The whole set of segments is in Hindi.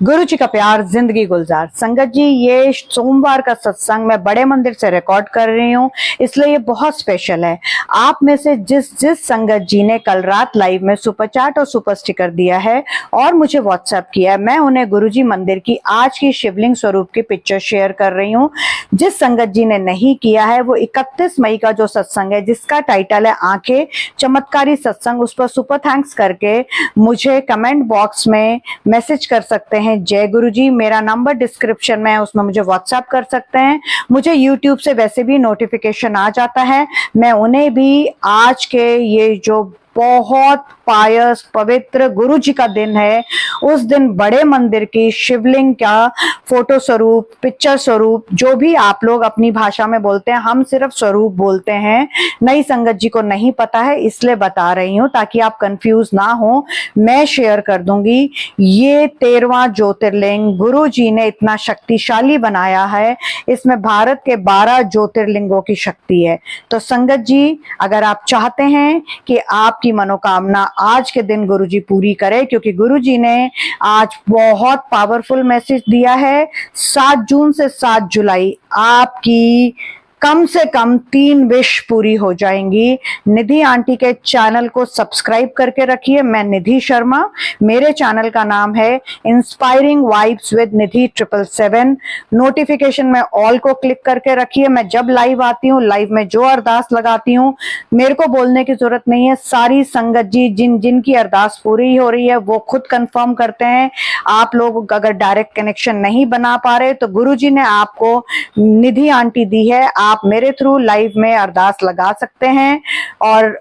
गुरु जी का प्यार, जिंदगी गुलजार। संगत जी, ये सोमवार का सत्संग मैं बड़े मंदिर से रिकॉर्ड कर रही हूँ, इसलिए ये बहुत स्पेशल है। आप में से जिस जिस संगत जी ने कल रात लाइव में सुपर चैट और सुपर स्टिकर दिया है और मुझे व्हाट्सएप किया है, मैं उन्हें गुरु जी मंदिर की आज की शिवलिंग स्वरूप की पिक्चर शेयर कर रही हूँ। जिस संगत जी ने नहीं किया है वो 31 मई का जो सत्संग है, जिसका टाइटल है आंखें चमत्कारी सत्संग, उस पर सुपर थैंक्स करके मुझे कमेंट बॉक्स में मैसेज कर सकते हैं जय गुरु जी। मेरा नंबर डिस्क्रिप्शन में है, उसमें मुझे व्हाट्सएप कर सकते हैं। मुझे यूट्यूब से वैसे भी नोटिफिकेशन आ जाता है, मैं उन्हें भी आज के ये जो बहुत पायस पवित्र गुरु जी का दिन है, उस दिन बड़े मंदिर की शिवलिंग का फोटो स्वरूप, पिक्चर स्वरूप, जो भी आप लोग अपनी भाषा में बोलते हैं, हम सिर्फ स्वरूप बोलते हैं। नई संगत जी को नहीं पता है, इसलिए बता रही हूँ ताकि आप कंफ्यूज ना हो। मैं शेयर कर दूंगी। ये 13वां ज्योतिर्लिंग गुरु जी ने इतना शक्तिशाली बनाया है, इसमें भारत के 12 ज्योतिर्लिंगों की शक्ति है। तो संगत जी, अगर आप चाहते हैं कि आपकी मनोकामना आज के दिन गुरुजी पूरी करे, क्योंकि गुरुजी ने आज बहुत पावरफुल मैसेज दिया है। 7 जून से 7 जुलाई आपकी कम से कम 3 विश पूरी हो जाएंगी। निधि आंटी के चैनल को सब्सक्राइब करके रखिए। मैं निधि शर्मा, मेरे चैनल का नाम है inspiring vibes with Nidhi 777। Notification में ऑल को क्लिक करके रखिए। मैं जब लाइव आती हूँ, लाइव में जो अरदास लगाती हूँ, मेरे को बोलने की जरूरत नहीं है, सारी संगत जी जिनकी अरदास पूरी हो रही है वो खुद कंफर्म करते हैं। आप लोग अगर डायरेक्ट कनेक्शन नहीं बना पा रहे तो गुरुजी ने आपको निधि आंटी दी है, आप मेरे थ्रू लाइव में अरदास लगा सकते हैं। और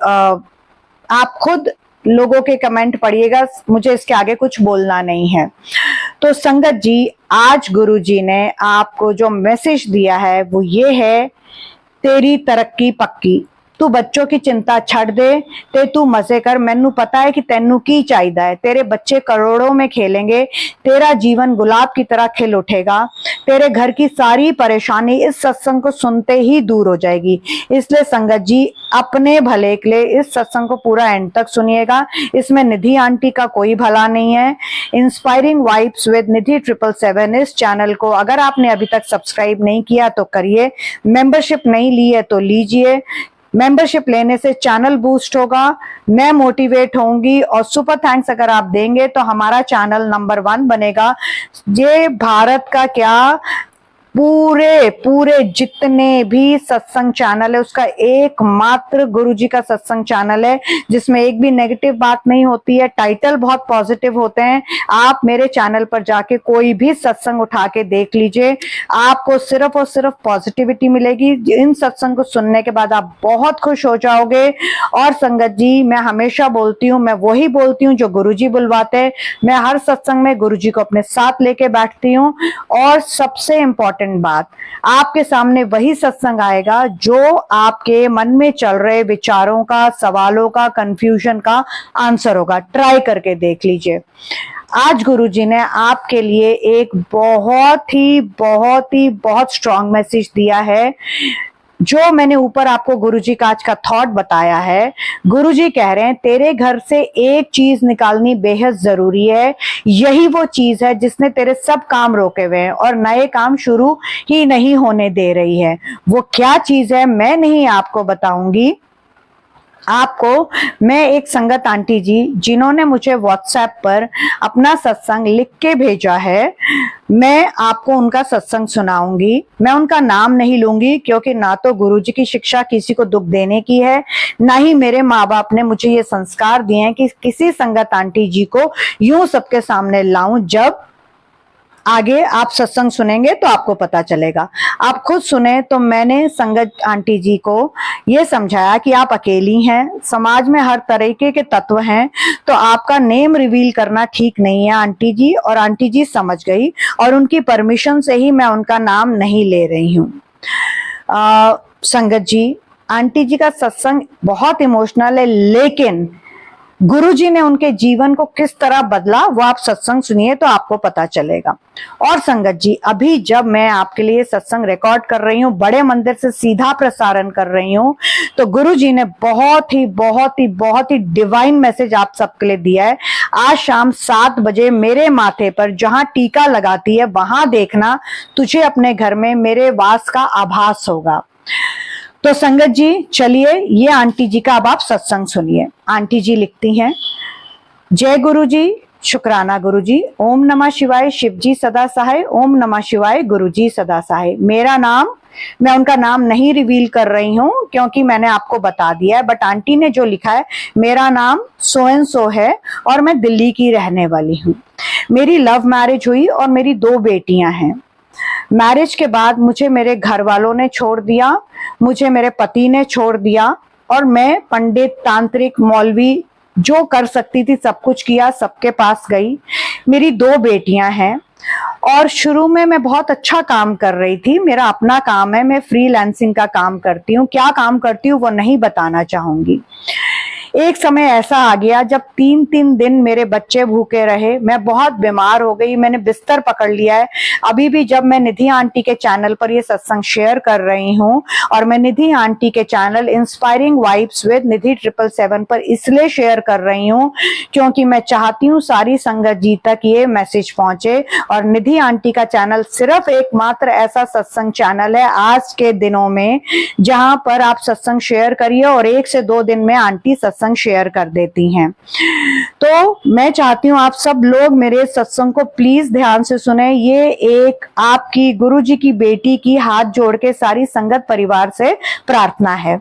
आप खुद लोगों के कमेंट पढ़िएगा, मुझे इसके आगे कुछ बोलना नहीं है। तो संगत जी, आज गुरुजी ने आपको जो मैसेज दिया है वो ये है, तेरी तरक्की पक्की, तू बच्चों की चिंता छड़ दे ते तू मजे कर। मैनू पता है कि तेनू की चाहिदा है। तेरे बच्चे करोड़ों में खेलेंगे, तेरा जीवन गुलाब की तरह खिल उठेगा, तेरे घर की सारी परेशानी इस सत्संग को सुनते ही दूर हो जाएगी। इसलिए संगत जी, अपने भले के लिए इस सत्संग को पूरा एंड तक सुनिएगा। इसमें निधि आंटी का कोई भला नहीं है। इंस्पायरिंग वाइब्स विद निधि 777 इस चैनल को अगर आपने अभी तक सब्सक्राइब नहीं किया तो करिए, मेंबरशिप नहीं ली है तो लीजिए। मेंबरशिप लेने से चैनल बूस्ट होगा, मैं मोटिवेट होंगी, और सुपर थैंक्स अगर आप देंगे तो हमारा चैनल नंबर 1 बनेगा। ये भारत का क्या, पूरे जितने भी सत्संग चैनल है उसका एकमात्र गुरुजी का सत्संग चैनल है जिसमें एक भी नेगेटिव बात नहीं होती है। टाइटल बहुत पॉजिटिव होते हैं। आप मेरे चैनल पर जाके कोई भी सत्संग उठा के देख लीजिए, आपको सिर्फ और सिर्फ पॉजिटिविटी मिलेगी। इन सत्संग को सुनने के बाद आप बहुत खुश हो जाओगे। और संगत जी, मैं हमेशा बोलती हूँ, मैं वही बोलती हूँ जो गुरुजी बुलवाते हैं। मैं हर सत्संग में गुरुजी को अपने साथ लेके बैठती हूँ। और सबसे इंपॉर्टेंट बात, आपके सामने वही सत्संग आएगा जो आपके मन में चल रहे विचारों का, सवालों का, कंफ्यूजन का आंसर होगा। ट्राई करके देख लीजिए। आज गुरुजी ने आपके लिए एक बहुत स्ट्रॉन्ग मैसेज दिया है, जो मैंने ऊपर आपको गुरुजी का आज का थॉट बताया है। गुरुजी कह रहे हैं, तेरे घर से एक चीज निकालनी बेहद जरूरी है। यही वो चीज है जिसने तेरे सब काम रोके हुए हैं और नए काम शुरू ही नहीं होने दे रही है। वो क्या चीज है मैं नहीं आपको बताऊंगी, आपको मैं एक संगत आंटी जी जिन्होंने मुझे व्हाट्सएप पर अपना सत्संग लिख के भेजा है, मैं आपको उनका सत्संग सुनाऊंगी। मैं उनका नाम नहीं लूंगी क्योंकि ना तो गुरुजी की शिक्षा किसी को दुख देने की है, ना ही मेरे माँ बाप ने मुझे ये संस्कार दिए हैं कि किसी संगत आंटी जी को यूं सबके सामने लाऊं। जब आगे आप सत्संग सुनेंगे तो आपको पता चलेगा, आप खुद सुने। तो मैंने संगत आंटी जी को ये समझाया कि आप अकेली हैं, समाज में हर तरीके के तत्व हैं, तो आपका नेम रिवील करना ठीक नहीं है आंटी जी। और आंटी जी समझ गई और उनकी परमिशन से ही मैं उनका नाम नहीं ले रही हूँ। संगत जी, आंटी जी का सत्संग बहुत इमोशनल है, लेकिन गुरुजी ने उनके जीवन को किस तरह बदला वो आप सत्संग सुनिए तो आपको पता चलेगा। और संगत जी, अभी जब मैं आपके लिए सत्संग रिकॉर्ड कर रही हूँ, बड़े मंदिर से सीधा प्रसारण कर रही हूँ, तो गुरुजी ने बहुत ही डिवाइन मैसेज आप सबके लिए दिया है। आज शाम 7 बजे मेरे माथे पर जहां टीका लगाती है वहां देखना, तुझे अपने घर में मेरे वास का आभास होगा। तो संगत जी चलिए, ये आंटी जी का अब आप सत्संग सुनिए। आंटी जी लिखती हैं, जय गुरु जी, शुक्राना गुरु जी, ओम नमः शिवाय, शिव जी सदा सहाय, ओम नमः शिवाय, गुरु जी सदा सहाय। मेरा नाम, मैं उनका नाम नहीं रिवील कर रही हूं क्योंकि मैंने आपको बता दिया है, बट आंटी ने जो लिखा है, मेरा नाम सो एंड सो है और मैं दिल्ली की रहने वाली हूँ। मेरी लव मैरिज हुई और मेरी 2 बेटियां हैं। मैरिज के बाद मुझे मेरे घर वालों ने छोड़ दिया, मुझे मेरे पति ने छोड़ दिया और मैं पंडित, तांत्रिक, मौलवी जो कर सकती थी सब कुछ किया, सबके पास गई। मेरी 2 बेटियां हैं और शुरू में मैं बहुत अच्छा काम कर रही थी। मेरा अपना काम है, मैं फ्रीलांसिंग का काम करती हूँ। क्या काम करती हूँ वो नहीं बताना चाहूंगी। एक समय ऐसा आ गया जब 3-3 दिन मेरे बच्चे भूखे रहे, मैं बहुत बीमार हो गई, मैंने बिस्तर पकड़ लिया है। अभी भी जब मैं निधि आंटी के चैनल पर ये सत्संग शेयर कर रही हूँ, और मैं निधि आंटी के चैनल इंस्पायरिंग वाइब्स विद निधि 777 पर इसलिए शेयर कर रही हूँ क्योंकि मैं चाहती हूँ सारी संगत जी तक ये मैसेज पहुंचे। और निधि आंटी का चैनल सिर्फ एकमात्र ऐसा सत्संग चैनल है आज के दिनों में जहां पर आप सत्संग शेयर करिए और 1 से 2 दिन में आंटी सत्संग शेयर कर देती हैं। तो मैं चाहती हूँ आप सब लोग मेरे सत्संग को प्लीज ध्यान से सुने। ये एक आपकी गुरुजी की बेटी की हाथ जोड़ के सारी संगत परिवार से प्रार्थना है।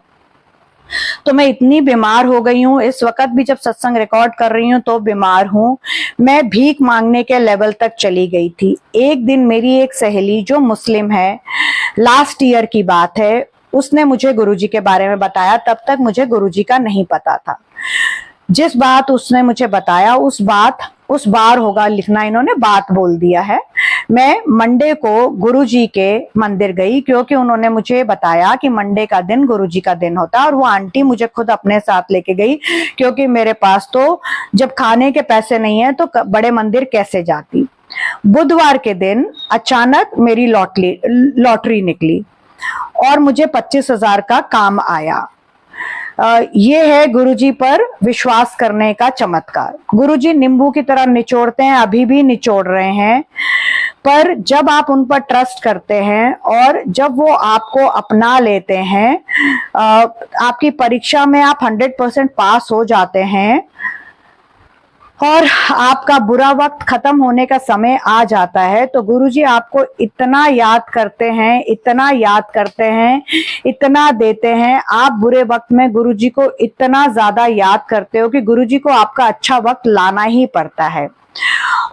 तो मैं इतनी बीमार हो गई हूँ, इस वक्त भी जब सत्संग रिकॉर्ड कर रही हूँ तो बीमार हूँ। मैं भीख मांगने के लेवल तक चली गई थी। एक दिन मेरी एक सहेली जो मुस्लिम है, लास्ट ईयर की बात है, उसने मुझे गुरुजी के बारे में बताया। तब तक मुझे गुरुजी का नहीं पता था। जिस बात उसने मुझे बताया उस बार होगा लिखना, इन्होंने बात बोल दिया है। मैं मंडे को गुरुजी के मंदिर गई क्योंकि उन्होंने मुझे बताया कि मंडे का दिन गुरुजी का दिन होता है, और वो आंटी मुझे खुद अपने साथ लेके गई क्योंकि मेरे पास तो जब खाने के पैसे नहीं है तो बड़े मंदिर कैसे जाती। बुधवार के दिन अचानक मेरी लॉटरी निकली और मुझे 25,000 का काम आया। ये है गुरुजी पर विश्वास करने का चमत्कार। गुरुजी नींबू की तरह निचोड़ते हैं, अभी भी निचोड़ रहे हैं, पर जब आप उन पर ट्रस्ट करते हैं और जब वो आपको अपना लेते हैं, आपकी परीक्षा में आप 100% पास हो जाते हैं और आपका बुरा वक्त खत्म होने का समय आ जाता है, तो गुरुजी आपको इतना याद करते हैं, इतना याद करते हैं, इतना देते हैं। आप बुरे वक्त में गुरुजी को इतना ज्यादा याद करते हो कि गुरुजी को आपका अच्छा वक्त लाना ही पड़ता है।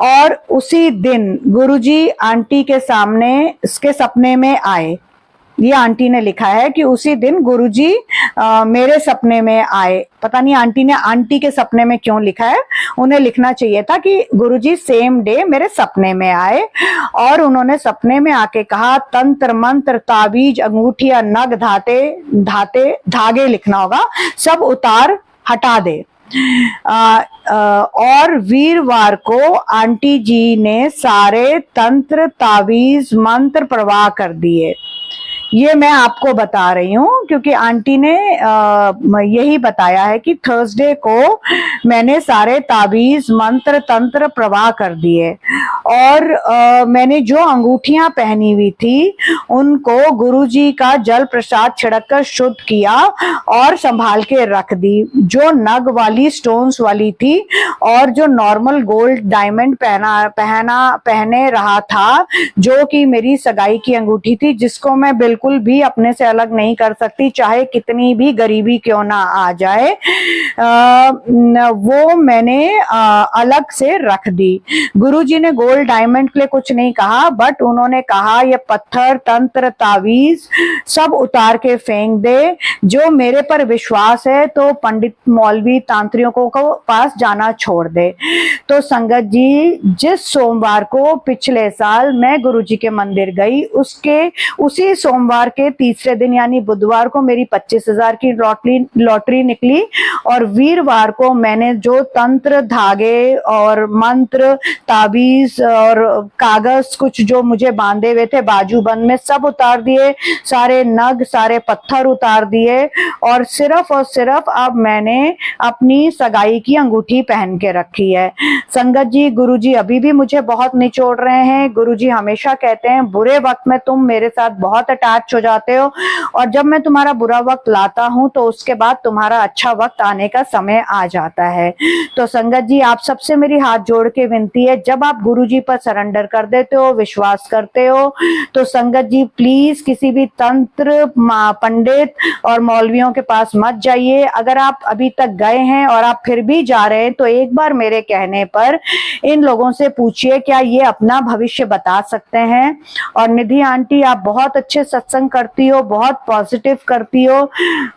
और उसी दिन गुरुजी आंटी के सामने इसके सपने में आए। ये आंटी ने लिखा है कि उसी दिन गुरुजी मेरे सपने में आए। पता नहीं आंटी ने आंटी के सपने में क्यों लिखा है, उन्हें लिखना चाहिए था कि गुरुजी सेम डे मेरे सपने में आए और उन्होंने सपने में आके कहा, तंत्र मंत्र ताबीज अंगूठिया नग धागे लिखना होगा, सब उतार हटा दे। और वीरवार को आंटी जी ने सारे तंत्र ताबीज मंत्र प्रवाह कर दिए। ये मैं आपको बता रही हूँ क्योंकि आंटी ने यही बताया है कि थर्सडे को मैंने सारे ताबीज मंत्र तंत्र प्रवाह कर दिए और मैंने जो अंगूठियां पहनी हुई थी उनको गुरुजी का जल प्रसाद छिड़क कर शुद्ध किया और संभाल के रख दी। जो नग वाली स्टोन्स वाली थी और जो नॉर्मल गोल्ड डायमंड पहने रहा था, जो कि मेरी सगाई की अंगूठी थी, जिसको मैं बिल्कुल भी अपने से अलग नहीं कर सकती, चाहे कितनी भी गरीबी क्यों ना आ जाए, वो मैंने अलग से रख दी। गुरुजी ने गोल्ड केवल डायमंड के लिए कुछ नहीं कहा, बट उन्होंने कहा ये पत्थर, तंत्र, तावीज सब उतार के फेंक दे। जो मेरे पर विश्वास है तो पंडित मौलवी तांत्रिकों को पास जाना छोड़ दे। तो संगत जी, जिस सोमवार को पिछले साल मैं गुरुजी के मंदिर गई, उसी सोमवार के तीसरे दिन यानी बुधवार को मेरी 25,000 की लॉटरी निकली। और वीरवार को मैंने जो तंत्र, धागे और मंत्र, ताबीज और कागज कुछ जो मुझे बांधे हुए थे बाजूबंद में, सब उतार दिए, सारे नग, सारे पत्थर उतार दिए। और सिर्फ अब मैंने अपनी सगाई की अंगूठी पहन के रखी है। संगत जी, गुरुजी अभी भी मुझे बहुत निचोड़ रहे हैं। गुरुजी हमेशा कहते हैं बुरे वक्त में तुम मेरे साथ बहुत अटैच हो जाते हो, और जब मैं तुम्हारा बुरा वक्त लाता हूं तो उसके बाद तुम्हारा अच्छा वक्त आने का समय आ जाता है। तो संगत जी, आप सबसे मेरी हाथ जोड़ के विनती है, जब आप गुरुजी पर सरेंडर कर देते हो, विश्वास करते हो, तो संगत जी प्लीज किसी भी तंत्र, पंडित और मौलवियों के पास मत जाइए। अगर आप अभी तक गए हैं और आप फिर भी जा रहे हैं तो एक बार मेरे कहने पर इन लोगों से पूछिए क्या ये अपना भविष्य बता सकते हैं। और निधि आंटी, आप बहुत अच्छे सत्संग करती हो, बहुत पॉजिटिव करती हो।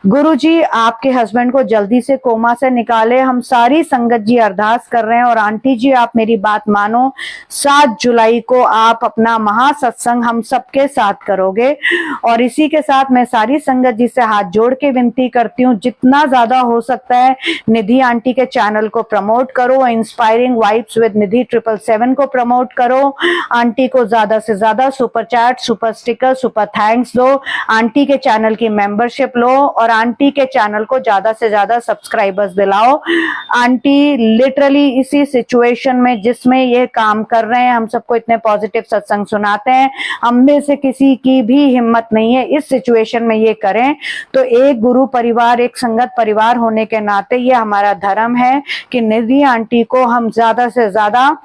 गुरुजी आपके हस्बैंड को जल्दी से कोमा से निकाले, हम सारी संगत जी अरदास कर रहे हैं। और आंटी जी, आप मेरी बात मानो, 7 जुलाई को आप अपना महासत्संग हम सबके साथ करोगे। और इसी के साथ मैं सारी संगत जी से हाथ जोड़ के विनती करती हूँ, जितना ज्यादा हो सकता है निधि आंटी के चैनल को प्रमोट करो, इंस्पायरिंग वाइब्स विद निधि 777 को प्रमोट करो। आंटी को ज्यादा से ज्यादा super chat, super sticker, super thanks दो, आंटी के चैनल की मेंबरशिप लो और आंटी के चैनल को ज्यादा से ज्यादा सब्सक्राइबर्स दिलाओ। आंटी लिटरली इसी सिचुएशन में जिसमें ये काम कर रहे हैं, हम सबको इतने पॉजिटिव सत्संग सुनाते हैं, हम में से किसी की भी हिम्मत नहीं है इस सिचुएशन में ये करें। तो एक गुरु परिवार, एक संगत परिवार होने के नाते ये हमारा धर्म है कि निधि आंटी को हम ज्यादा से ज्यादा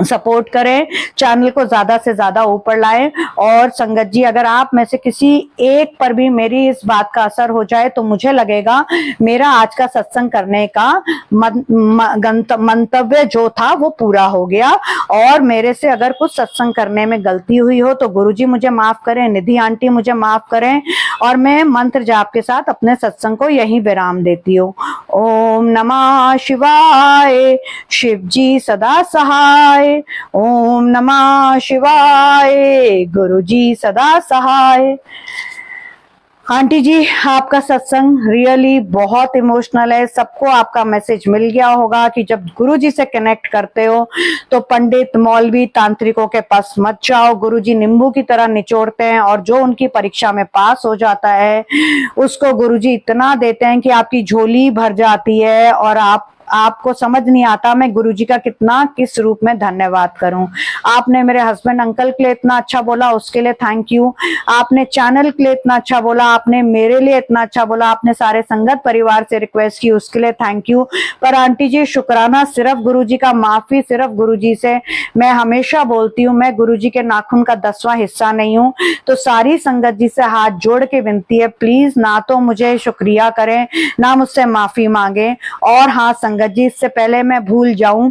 सपोर्ट करें, चैनल को ज्यादा से ज्यादा ऊपर लाएं। और संगत जी, अगर आप में से किसी एक पर भी मेरी इस बात का असर हो जाए तो मुझे लगेगा मेरा आज का सत्संग करने का मंतव्य जो था वो पूरा हो गया। और मेरे से अगर कुछ सत्संग करने में गलती हुई हो तो गुरुजी मुझे माफ करें, निधि आंटी मुझे माफ करें। और मैं मंत्र जाप के साथ अपने सत्संग को यही विराम देती हूँ। ओम नमः शिवाय, शिव जी सदा सहाय। ओम नमः शिवाय, गुरुजी सदा सहाय। आंटी जी, आपका सत्संग रियली बहुत इमोशनल है। सबको आपका मैसेज मिल गया होगा कि जब गुरुजी से कनेक्ट करते हो तो पंडित, मौलवी, तांत्रिकों के पास मत जाओ। गुरुजी नींबू की तरह निचोड़ते हैं और जो उनकी परीक्षा में पास हो जाता है उसको गुरुजी इतना देते हैं कि आपकी झोली भर जाती है और आपको समझ नहीं आता मैं गुरुजी का कितना किस रूप में धन्यवाद करूं। आपने मेरे हस्बैंड अंकल के लिए इतना अच्छा बोला, उसके लिए थैंक यू। आपने चैनल के लिए इतना अच्छा बोला, आपने मेरे लिए इतना अच्छा बोला, आपने सारे संगत परिवार से रिक्वेस्ट की, उसके लिए थैंक यू। पर आंटी जी, शुक्राना सिर्फ गुरुजी का, माफी सिर्फ गुरुजी से। मैं हमेशा बोलती हूँ मैं गुरुजी के नाखून का 10वां हिस्सा नहीं हूँ। तो सारी संगत जी से हाथ जोड़ के विनती है, प्लीज ना तो मुझे शुक्रिया करें ना मुझसे माफी मांगे। और हाँ संगत जी, इससे पहले मैं भूल जाऊं,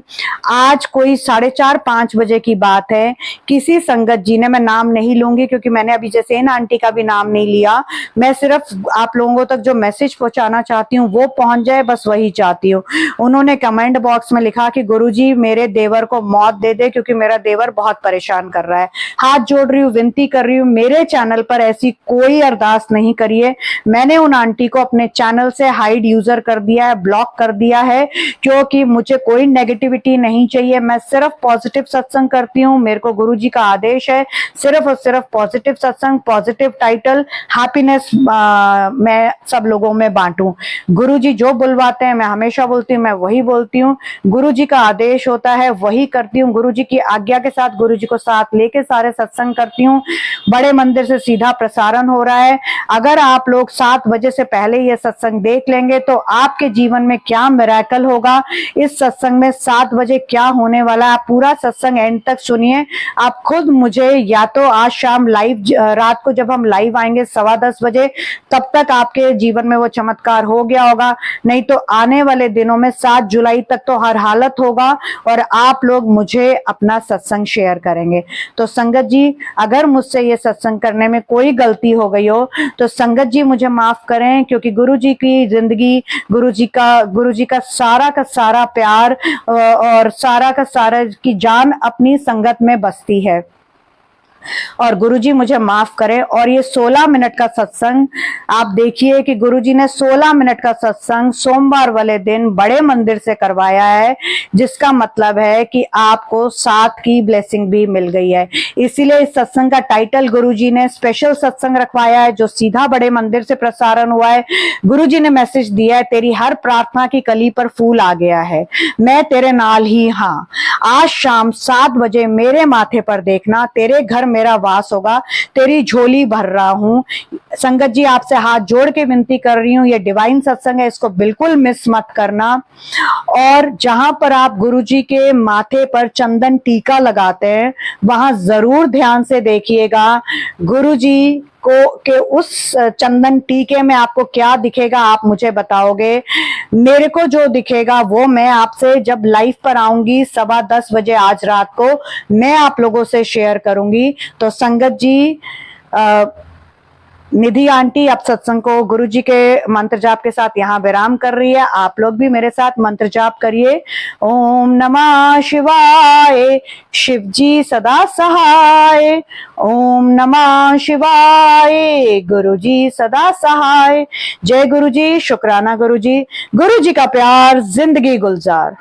आज कोई 4:30-5 बजे की बात है, किसी संगत जी ने, मैं नाम नहीं लूंगी क्योंकि मैंने अभी जैसे इन आंटी का भी नाम नहीं लिया, मैं सिर्फ आप लोगों तक जो मैसेज पहुंचाना चाहती हूँ वो पहुंच जाए, बस वही चाहती हूँ। उन्होंने कमेंट बॉक्स में लिखा कि गुरुजी मेरे देवर को मौत दे दे क्योंकि मेरा देवर बहुत परेशान कर रहा है। हाथ जोड़ रही हूँ, विनती कर रही हूँ, मेरे चैनल पर ऐसी कोई अरदास नहीं करिए। मैंने उन आंटी को अपने चैनल से हाइड यूजर कर दिया है, ब्लॉक कर दिया है, क्योंकि मुझे कोई नेगेटिविटी नहीं चाहिए। मैं सिर्फ पॉजिटिव सत्संग करती हूँ, मेरे को गुरुजी का आदेश है सिर्फ और सिर्फ पॉजिटिव सत्संग, पॉजिटिव टाइटल, हैप्पीनेस मैं सब लोगों में बांटूं। गुरुजी जो बुलवाते हैं मैं हमेशा बोलती हूँ, मैं वही बोलती हूँ। गुरुजी का आदेश होता है वही करती हूँ, गुरुजी की आज्ञा के साथ, गुरुजी को साथ लेके सारे सत्संग करती हूँ। बड़े मंदिर से सीधा प्रसारण हो रहा है। अगर आप लोग 7 बजे से पहले ये सत्संग देख लेंगे तो आपके जीवन में क्या मिरेकल होगा, इस सत्संग में 7 बजे क्या होने वाला है, आप पूरा सत्संग एंड तक सुनिए। आप खुद मुझे या तो आज शाम लाइव, रात को जब हम लाइव आएंगे 10:15 बजे, तब तक आपके जीवन में वो चमत्कार हो गया होगा, नहीं तो आने वाले दिनों में 7 जुलाई तक तो हर हालत होगा और आप लोग मुझे अपना सत्संग शेयर करेंगे। तो संगत जी, अगर मुझसे ये सत्संग करने में कोई गलती हो गई हो तो संगत जी मुझे माफ करें, क्योंकि गुरु जी की जिंदगी, गुरु जी का सारा प्यार और सारा का सारा की जान अपनी संगत में बसती है। और गुरुजी मुझे माफ करें। और ये 16 मिनट का सत्संग आप देखिए कि गुरुजी ने 16 मिनट का सत्संग सोमवार वाले दिन बड़े मंदिर से करवाया है, जिसका मतलब है कि आपको 7 की ब्लेसिंग भी मिल गई है। इसीलिए इस सत्संग का टाइटल गुरुजी ने स्पेशल सत्संग रखवाया है, जो सीधा बड़े मंदिर से प्रसारण हुआ है। गुरुजी ने मैसेज दिया है, तेरी हर प्रार्थना की कली पर फूल आ गया है, मैं तेरे नाल ही हाँ। आज शाम 7 बजे मेरे माथे पर देखना, तेरे घर मेरा वास होगा, तेरी झोली भर रहा हूं। संगत जी, आपसे हाथ जोड़ के विनती कर रही हूं, ये डिवाइन सत्संग है, इसको बिल्कुल मिस मत करना। और जहां पर आप गुरुजी के माथे पर चंदन टीका लगाते हैं, वहां जरूर ध्यान से देखिएगा गुरुजी को के उस चंदन टीके में आपको क्या दिखेगा, आप मुझे बताओगे। मेरे को जो दिखेगा वो मैं आपसे जब लाइव पर आऊंगी 10:15 बजे आज रात को, मैं आप लोगों से शेयर करूंगी। तो संगत जी, निधि आंटी अब सत्संग को गुरु जी के मंत्र जाप के साथ यहाँ विराम कर रही है। आप लोग भी मेरे साथ मंत्र जाप करिए। ओम नमः शिवाय, शिव जी सदा सहाय। ओम नमः शिवाय, गुरु जी सदा सहाय। जय गुरु जी, शुक्राना गुरु जी। गुरु जी का प्यार, जिंदगी गुलजार।